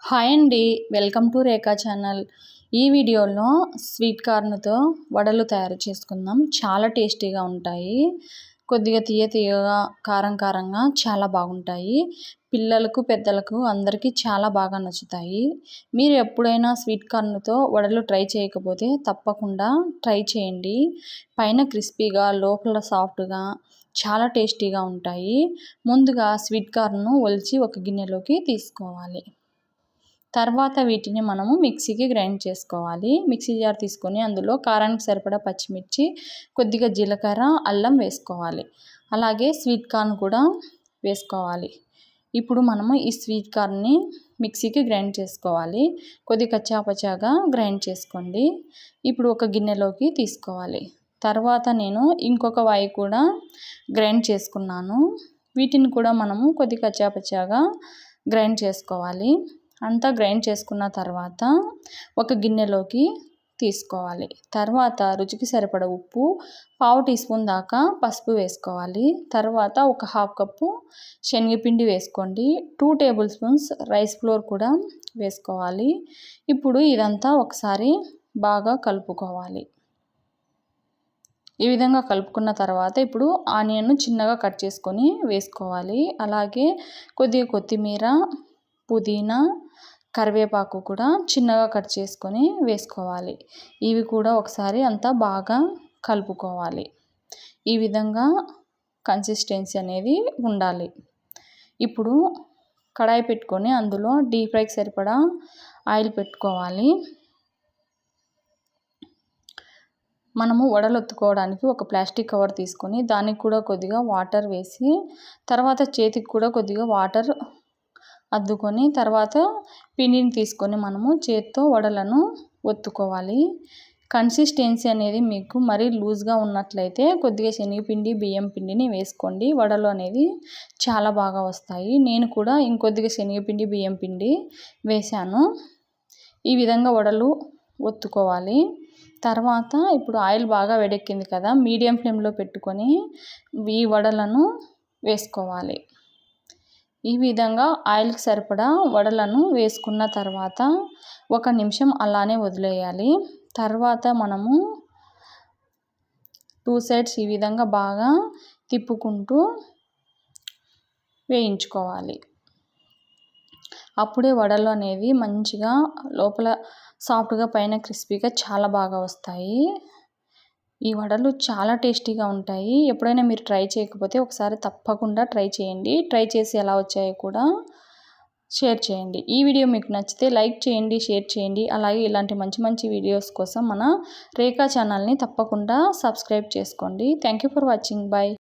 Hi అండి, welcome to Rekha channel. ఈ వీడియోలో స్వీట్ కార్న్తో వడలు తయారు చేసుకుందాం. చాలా టేస్టీగా ఉంటాయి. కొద్దిగా తీయగా కారం కారంగా చాలా బాగుంటాయి. పిల్లలకు పెద్దలకు అందరికీ చాలా బాగా నచ్చుతాయి. మీరు ఎప్పుడైనా స్వీట్ కార్న్తో వడలు ట్రై చేయకపోతే తప్పకుండా ట్రై చేయండి. పైన క్రిస్పీగా లోపల సాఫ్ట్గా చాలా టేస్టీగా ఉంటాయి. ముందుగా స్వీట్ కార్న్ను ఒలిచి ఒక గిన్నెలోకి తీసుకోవాలి. తర్వాత వీటిని మనము మిక్సీకి గ్రైండ్ చేసుకోవాలి. మిక్సీ జార్ తీసుకొని అందులో కారానికి సరిపడా పచ్చిమిర్చి, కొద్దిగా జీలకర్ర, అల్లం వేసుకోవాలి. అలాగే స్వీట్ కార్న్ కూడా వేసుకోవాలి. ఇప్పుడు మనము ఈ స్వీట్ కార్న్ని మిక్సీకి గ్రైండ్ చేసుకోవాలి. కొద్దిగా కచ్చాపచ్చాగా గ్రైండ్ చేసుకోండి. ఇప్పుడు ఒక గిన్నెలోకి తీసుకోవాలి. తర్వాత నేను ఇంకొక వాయి కూడా గ్రైండ్ చేసుకున్నాను. వీటిని కూడా మనము కొద్దిగా కచ్చాపచ్చాగా గ్రైండ్ చేసుకోవాలి. అంతా గ్రైండ్ చేసుకున్న తర్వాత ఒక గిన్నెలోకి తీసుకోవాలి. తర్వాత రుచికి సరిపడ ఉప్పు, పావు టీ స్పూన్ దాకా పసుపు వేసుకోవాలి. తర్వాత ఒక హాఫ్ కప్పు శనగపిండి వేసుకోండి. 2 టేబుల్ స్పూన్స్ రైస్ ఫ్లోర్ కూడా వేసుకోవాలి. ఇప్పుడు ఇదంతా ఒకసారి బాగా కలుపుకోవాలి. ఈ విధంగా కలుపుకున్న తర్వాత ఇప్పుడు ఆనియన్ను చిన్నగా కట్ చేసుకొని వేసుకోవాలి. అలాగే కొద్దిగా కొత్తిమీర, పుదీనా, కరివేపాకు కూడా చిన్నగా కట్ చేసుకొని వేసుకోవాలి. ఇవి కూడా ఒకసారి అంతా బాగా కలుపుకోవాలి. ఈ విధంగా కన్సిస్టెన్సీ అనేది ఉండాలి. ఇప్పుడు కడాయి పెట్టుకొని అందులో డీప్ ఫ్రైకి సరిపడా ఆయిల్ పెట్టుకోవాలి. మనము వడలు ఒత్తుకోవడానికి ఒక ప్లాస్టిక్ కవర్ తీసుకొని దానికి కూడా కొద్దిగా వాటర్ వేసి తర్వాత చేతికి కూడా కొద్దిగా వాటర్ అద్దుకొని తర్వాత పిండిని తీసుకొని మనము చేత్తో వడలను ఒత్తుకోవాలి. కన్సిస్టెన్సీ అనేది మీకు మరీ లూజ్గా ఉన్నట్లయితే కొద్దిగా శనగపిండి, బియ్యం పిండిని వేసుకోండి. వడలు అనేది చాలా బాగా వస్తాయి. నేను కూడా ఇంకొద్దిగా శనగపిండి, బియ్యం పిండి వేశాను. ఈ విధంగా వడలు ఒత్తుకోవాలి. తర్వాత ఇప్పుడు ఆయిల్ బాగా వేడెక్కింది కదా, మీడియం ఫ్లేమ్లో పెట్టుకొని ఈ వడలను వేసుకోవాలి. ఈ విధంగా ఆయిల్కి సరిపడా వడలను వేసుకున్న తర్వాత 1 నిమిషం అలానే వదిలేయాలి. తర్వాత మనము 2 సైడ్స్ ఈ విధంగా బాగా తిప్పుకుంటూ వేయించుకోవాలి. అప్పుడే వడలు అనేవి మంచిగా లోపల సాఫ్ట్గా పైన క్రిస్పీగా చాలా బాగా వస్తాయి. ఈ వడలు చాలా టేస్టీగా ఉంటాయి. ఎప్పుడైనా మీరు ట్రై చేయకపోతే ఒకసారి తప్పకుండా ట్రై చేయండి. ట్రై చేసి ఎలా వచ్చాయో కూడా షేర్ చేయండి. ఈ వీడియో మీకు నచ్చితే లైక్ చేయండి, షేర్ చేయండి. అలాగే ఇలాంటి మంచి మంచి వీడియోస్ కోసం మన రేఖా ఛానల్ని తప్పకుండా సబ్స్క్రైబ్ చేసుకోండి. Thank you for watching. Bye.